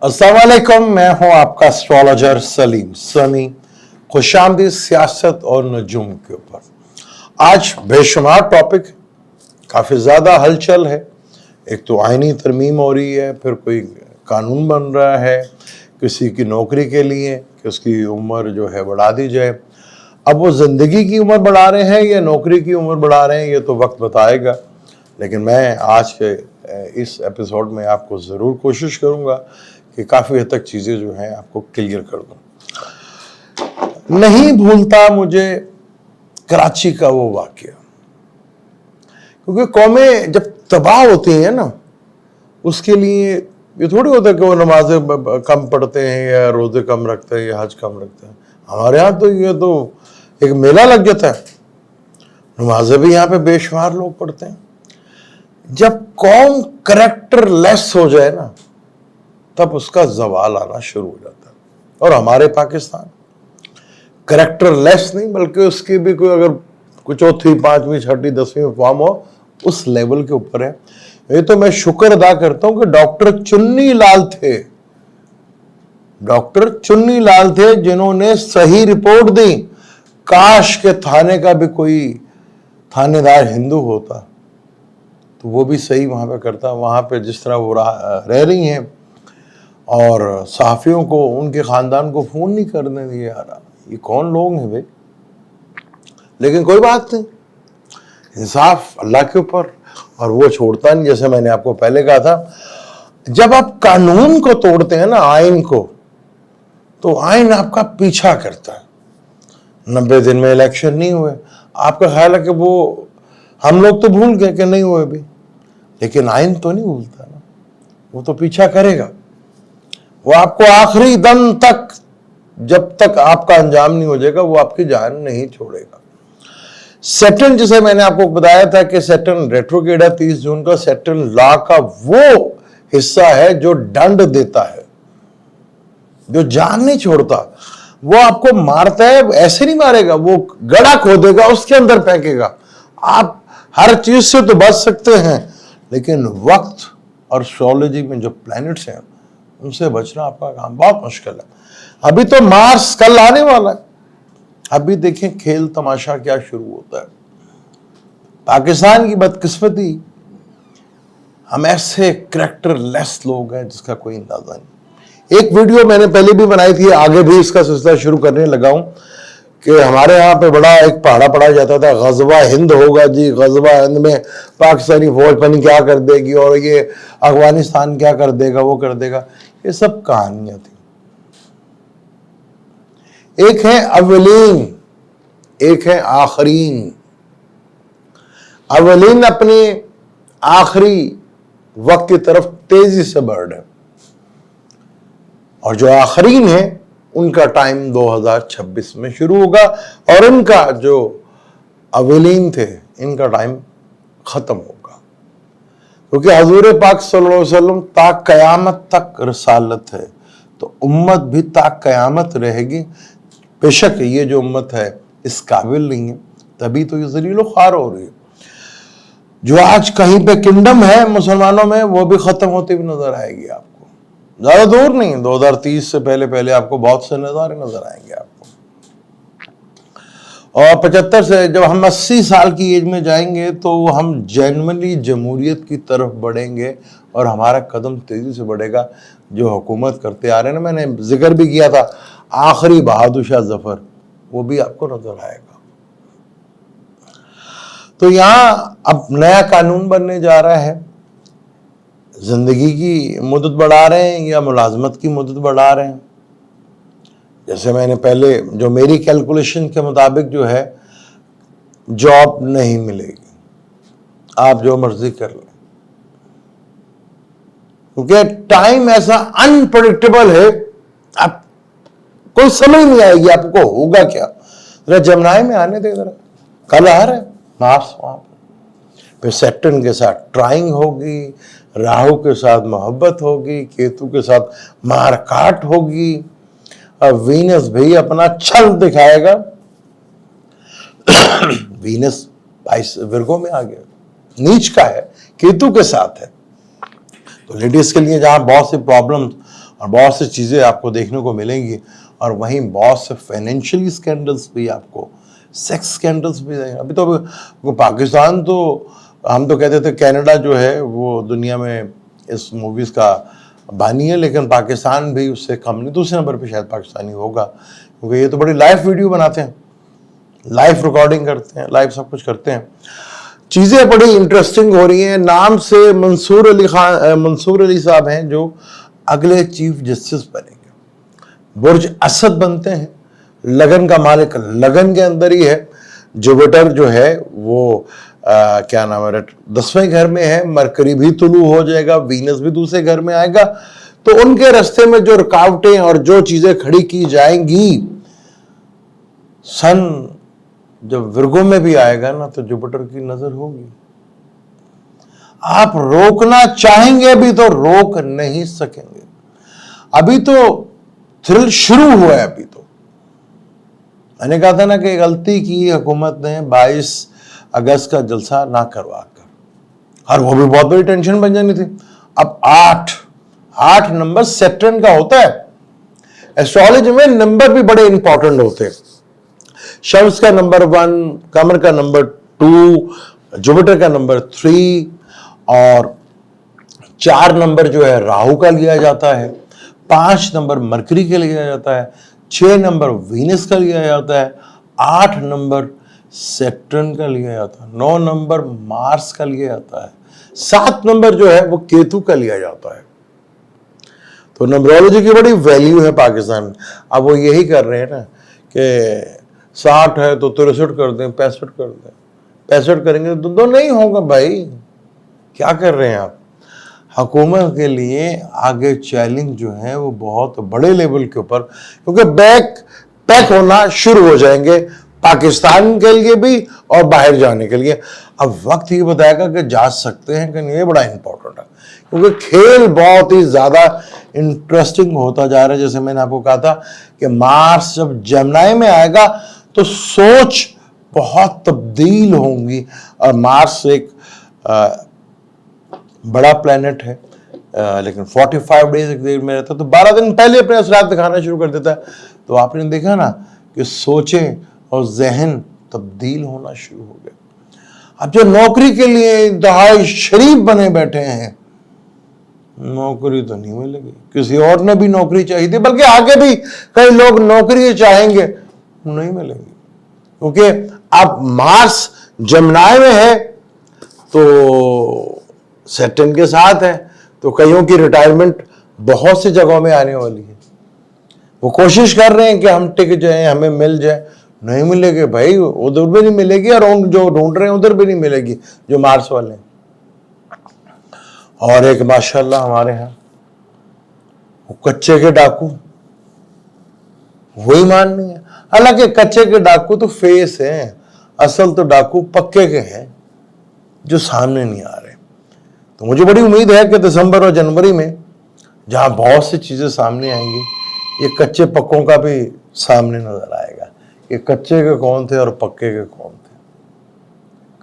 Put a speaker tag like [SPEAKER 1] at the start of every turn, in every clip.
[SPEAKER 1] अस्सलाम वालेकुम, मैं हूं आपका एस्ट्रोलॉजर सलीम सनी। खुशामदीद सियासत और नजूम के ऊपर आज बेशुमार टॉपिक, काफ़ी ज़्यादा हलचल है। एक तो आईनी तरमीम हो रही है, फिर कोई कानून बन रहा है किसी की नौकरी के लिए कि उसकी उम्र जो है बढ़ा दी जाए। अब वो ज़िंदगी की उम्र बढ़ा रहे हैं या नौकरी की उम्र बढ़ा रहे हैं, ये तो वक्त बताएगा। लेकिन मैं आज के इस एपिसोड में आपको ज़रूर कोशिश करूँगा कि काफ़ी हद तक चीज़ें जो हैं आपको क्लियर कर दूँ। नहीं भूलता मुझे कराची का वो वाक़या, क्योंकि कौमें जब तबाह होती हैं ना, उसके लिए ये थोड़ी होता है कि वो नमाजें कम पढ़ते हैं या रोज़े कम रखते हैं या हज कम रखते हैं। हमारे यहाँ तो ये तो एक मेला लग जाता है। नमाजें भी यहाँ पे बेशुमार लोग पढ़ते हैं। जब कौम करेक्टर लेस हो जाए ना, तब उसका जवाल आना शुरू हो जाता है। और हमारे पाकिस्तान करेक्टर लेस नहीं, बल्कि उसकी भी कोई अगर कुछ चौथी पांचवी छठी 10वीं फॉर्म हो, उस लेवल के ऊपर है। ये तो मैं शुक्र अदा करता हूं कि डॉक्टर चुन्नी लाल थे, डॉक्टर चुन्नी लाल थे जिन्होंने सही रिपोर्ट दी। काश के थाने का भी कोई थानेदार हिंदू होता तो वो भी सही वहां पे करता। वहां पे जिस तरह वो रह रही हैं, और सहाफ़ियों को, उनके ख़ानदान को फ़ोन नहीं करने दिया। यार ये कौन लोग हैं भाई। लेकिन कोई बात नहीं, इंसाफ अल्लाह के ऊपर, और वो छोड़ता नहीं। जैसे मैंने आपको पहले कहा था, जब आप कानून को तोड़ते हैं ना, आइन को, तो आइन आपका पीछा करता है। 90 दिन में इलेक्शन नहीं हुए, आपका ख्याल है कि वो हम लोग तो भूल गए कि नहीं हुए भी, लेकिन आइन तो नहीं भूलता ना, वो तो पीछा करेगा। वो आपको आखिरी दम तक, जब तक आपका अंजाम नहीं हो जाएगा, वो आपकी जान नहीं छोड़ेगा। सैटर्न, जिसे मैंने आपको बताया था कि सैटर्न रेट्रोग्रेड है 30 जून का, सैटर्न लॉ का वो हिस्सा है जो दंड देता है, जो जान नहीं छोड़ता। वो आपको मारता है, ऐसे नहीं मारेगा, वो गड्ढा खोदेगा, उसके अंदर फेंकेगा। आप हर चीज से तो बच सकते हैं, लेकिन वक्त और एस्ट्रोलॉजी में जो प्लैनेट्स हैं उनसे बचना आपका काम बहुत मुश्किल है। अभी तो मार्स कल आने वाला है। अभी देखें खेल तमाशा क्या शुरू होता है। पाकिस्तान की बदकिस्मती, हम ऐसे करैक्टर लेस लोग हैं जिसका कोई अंदाजा नहीं। एक वीडियो मैंने पहले भी बनाई थी, आगे भी इसका सिलसिला शुरू करने लगा हूं कि हमारे यहाँ पे बड़ा एक पहाड़ा पढ़ा जाता था, गजवा हिंद होगा जी, गजवा हिंद में पाकिस्तानी फौज पनी क्या कर देगी और ये अफगानिस्तान क्या कर देगा, वो कर देगा। ये सब कहानियां थी। एक है अवलीन, एक है आखरीन। अवलीन अपने आखिरी वक्त की तरफ तेजी से बढ़ रहे, और जो आखरीन है उनका टाइम 2026 में शुरू होगा, और इनका जो अवलीन थे इनका टाइम खत्म होगा। क्योंकि हजूर पाक सल्लल्लाहु अलैहि वसल्लम ता कयामत तक रसालत है, तो उम्मत भी ता कयामत रहेगी। बेशक ये जो उम्मत है इस काबिल नहीं है, तभी तो ये जलीलो ख्वार हो रही है। जो आज कहीं पे किंगडम है मुसलमानों में, वो भी खत्म होती हुई नजर आएगी आपको। ज्यादा दूर नहीं, 2030 से पहले पहले आपको बहुत से नजारे नजर आएंगे आपको। और 75 से जब हम 80 साल की एज में जाएंगे, तो हम जेन्युइनली जमहूरियत की तरफ बढ़ेंगे, और हमारा कदम तेजी से बढ़ेगा। जो हुकूमत करते आ रहे हैं ना, मैंने जिक्र भी किया था आखिरी बहादुर शाह जफर, वो भी आपको नजर आएगा। तो यहां अब नया कानून बनने जा रहा है। जिंदगी की मुद्दत बढ़ा रहे हैं या मुलाजमत की मुद्दत बढ़ा रहे हैं। जैसे मैंने पहले, जो मेरी कैलकुलेशन के मुताबिक जो है, जॉब नहीं मिलेगी, आप जो मर्जी कर लें, क्योंकि टाइम ऐसा अनप्रेडिक्टेबल है, आप कोई समझ नहीं आएगी आपको होगा क्या। जरा जमनाई में आने दे, जरा कल आ रहा है मार्स, वहां फिर सैटर्न के साथ ट्राइंग होगी, राहु के साथ मोहब्बत होगी, केतु के साथ मारकाट होगी, और वीनस भी अपना छल दिखाएगा। वीनस 22 विर्गो में आ गया, नीच का है, केतु के साथ है। तो लेडीज के लिए जहां बहुत सी प्रॉब्लम और बहुत सी चीज़ें आपको देखने को मिलेंगी। और वहीं बहुत से फाइनेंशियली स्कैंडल्स भी आपको, सेक्स स्कैंडल्स भी। अभी तो वो पाकिस्तान तो, हम तो कहते थे कनाडा जो है वो दुनिया में इस मूवीज़ का बानी है, लेकिन पाकिस्तान भी उससे कम नहीं, दूसरे नंबर पे शायद पाकिस्तानी होगा, क्योंकि ये तो बड़ी लाइव वीडियो बनाते हैं, लाइव रिकॉर्डिंग करते हैं, लाइव सब कुछ करते हैं। चीज़ें बड़ी इंटरेस्टिंग हो रही हैं। नाम से मंसूर अली साहब हैं जो अगले चीफ जस्टिस बनेंगे। बुर्ज असद बनते हैं, लगन का मालिक लगन के अंदर ही है। जुपिटर जो है वो क्या नाम है, 10वें घर में है। मरकरी भी तुलू हो जाएगा, वीनस भी दूसरे घर में आएगा। तो उनके रास्ते में जो रुकावटें और जो चीजें खड़ी की जाएंगी, सन जब विर्गो में भी आएगा ना, तो जुपिटर की नजर होगी। आप रोकना चाहेंगे भी तो रोक नहीं सकेंगे। अभी तो थ्रिल शुरू हुआ है। अभी तो मैंने कहा था ना कि गलती की हुकूमत ने 22 अगस्त का जलसा ना करवा कर, और वो भी बहुत बड़ी टेंशन बन जानी थी। अब 8 नंबर सैटर्न का होता है। एस्ट्रोलॉजी में नंबर भी बड़े इंपॉर्टेंट होते हैं। शम्स का नंबर 1, कमर का नंबर 2, जुपिटर का नंबर 3, और 4 नंबर जो है राहु का लिया जाता है, 5 नंबर मरकरी का लिया जाता है, 6 नंबर वीनस का लिया जाता है, 8 नंबर सैटर्न का लिया जाता है, 9 नंबर मार्स का लिया जाता है, 7 नंबर जो है वो केतु का लिया जाता है। तो नंबरोलॉजी की बड़ी वैल्यू है पाकिस्तान में। अब वो यही कर रहे हैं ना कि 60 है तो 63 कर दें, 65 कर दें। 65 करेंगे तो नहीं होगा भाई, क्या कर रहे हैं आप। हुकूमत के लिए आगे चैलेंज जो है वो बहुत बड़े लेवल के ऊपर, क्योंकि पैक होना शुरू हो जाएंगे पाकिस्तान के लिए भी और बाहर जाने के लिए। अब वक्त ये बताएगा कि जा सकते हैं कि नहीं, ये बड़ा इंपॉर्टेंट है, क्योंकि खेल बहुत ही ज्यादा इंटरेस्टिंग होता जा रहा है। जैसे मैंने आपको कहा था कि मार्स जब जेमिनी में आएगा तो सोच बहुत तब्दील होंगी। और मार्स एक बड़ा प्लेनेट है, लेकिन 45 डेज एक देर में रहता है, तो 12 दिन पहले अपने असरात दिखाना शुरू कर देता है। तो आपने देखा ना कि सोचें और जहन तब्दील होना शुरू हो गया। अब जो नौकरी के लिए इंतहाई शरीफ बने बैठे हैं, नौकरी तो नहीं मिलेगी। किसी और ने भी नौकरी चाहिए थी, बल्कि आगे भी कई लोग नौकरी चाहेंगे, नहीं मिलेंगी, क्योंकि अब मार्स जेमिनी में है तो सैटर्न के साथ है। तो कईयों की रिटायरमेंट बहुत सी जगहों में आने वाली है। वो कोशिश कर रहे हैं कि हम टिक जाए, हमें मिल जाए, नहीं मिलेगी भाई, उधर भी नहीं मिलेगी, और जो ढूंढ रहे हैं उधर भी नहीं मिलेगी, जो मार्स वाले हैं। और एक माशाल्लाह हमारे यहाँ वो कच्चे के डाकू, वही मान नहीं है। हालांकि कच्चे के डाकू तो फेस हैं, असल तो डाकू पक्के के हैं जो सामने नहीं आ रहे। तो मुझे बड़ी उम्मीद है कि दिसंबर और जनवरी में जहां बहुत सी चीजें सामने आएंगी, ये कच्चे पक्कों का भी सामने नजर आएगा कि कच्चे के कौन थे और पक्के के कौन थे।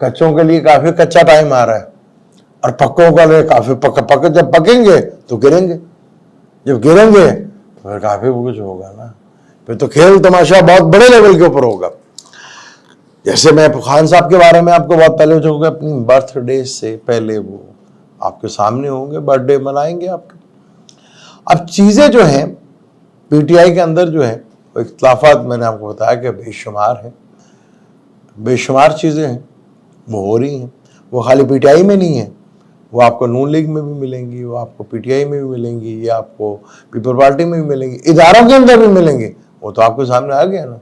[SPEAKER 1] कच्चों के लिए काफी कच्चा टाइम आ रहा है, और पक्कों का लिए काफी पक्का। जब पकेंगे तो गिरेंगे, जब गिरेंगे तो फिर काफी कुछ होगा ना, फिर तो खेल तमाशा बहुत बड़े लेवल के ऊपर होगा। जैसे मैं खान साहब के बारे में आपको बहुत पहले बताऊंगा, अपनी बर्थडे से पहले वो आपके सामने होंगे, बर्थडे मनाएंगे आपके। अब चीजें जो हैं पीटीआई के अंदर जो है वो इख्तिलाफात, मैंने आपको बताया कि बेशुमार है, बेशुमार चीजें हैं वो हो रही हैं। वो खाली पीटीआई में नहीं है, वो आपको नून लीग में भी मिलेंगी, वो आपको पीटीआई में भी मिलेंगी, ये आपको पीपल पार्टी में भी मिलेंगी, इदारों के अंदर भी मिलेंगी। वो तो आपके सामने आ गया ना,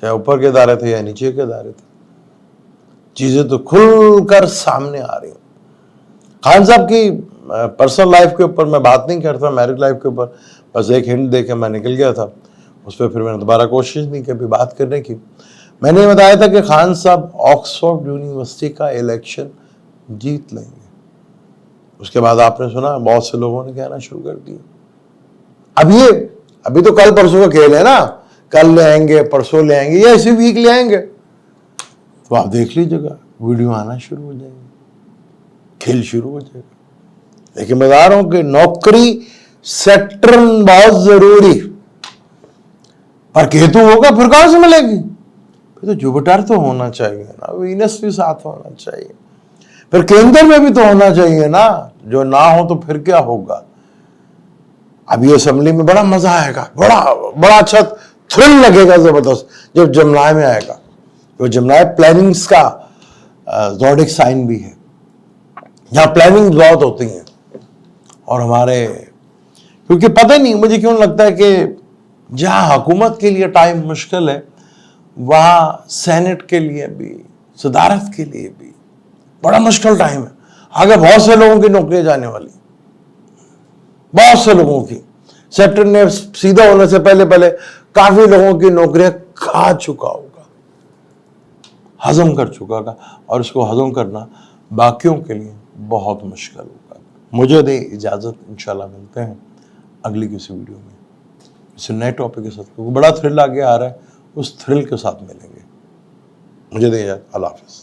[SPEAKER 1] चाहे ऊपर के इदारे थे या नीचे के इदारे थे, चीजें तो खुलकर सामने आ रही हैं। खान साहब की पर्सनल लाइफ के ऊपर मैं बात नहीं करता, मैरिज लाइफ के ऊपर बस एक हिंट दे के मैं निकल गया था, उस पर फिर मैंने दोबारा कोशिश नहीं की बात करने की। मैंने बताया था कि खान साहब ऑक्सफोर्ड यूनिवर्सिटी का इलेक्शन जीत लेंगे। उसके बाद आपने सुना बहुत से लोगों ने कहना शुरू कर दिया, अभी तो कल परसों का खेल है ना, कल ले आएंगे, परसों ले आएंगे, या इसी वीक ले आएंगे। तो आप देख लीजिएगा, वीडियो आना शुरू हो जाएगी, खेल शुरू हो जाएगा। लेकिन मैं बता रहा हूं कि नौकरी सैटर्न बहुत जरूरी, पर केतु होगा फिर कहां से मिलेगी? फिर तो जुपिटर तो होना चाहिए ना, वीनस भी साथ होना चाहिए, फिर केंद्र में भी तो होना चाहिए ना। जो ना हो तो फिर क्या होगा? अब ये असेंबली में बड़ा मजा आएगा, बड़ा बड़ा अच्छा थ्रिल लगेगा जबरदस्त जब जमनाय में आएगा। तो जमनाय प्लानिंग्स का ज़ोडिक साइन भी है, जहां प्लानिंग बहुत होती है। और हमारे, क्योंकि पता नहीं मुझे क्यों लगता है कि जहां हुकूमत के लिए टाइम मुश्किल है, वहां सेनेट के लिए भी, सदारत के लिए भी बड़ा मुश्किल टाइम है। आगे बहुत से लोगों की नौकरियां जाने वाली, बहुत से लोगों की। सेक्टर ने सीधा होने से पहले पहले काफी लोगों की नौकरियां खा चुका होगा, हजम कर चुका होगा, और इसको हजम करना बाकियों के लिए बहुत मुश्किल होगा। मुझे दे इजाजत, इंशाल्लाह मिलते हैं अगली किसी वीडियो में किसी नए टॉपिक के साथ, क्योंकि बड़ा थ्रिल आगे आ रहा है, उस थ्रिल के साथ मिलेंगे। मुझे दे इजाजत, अल्लाह हाफिज।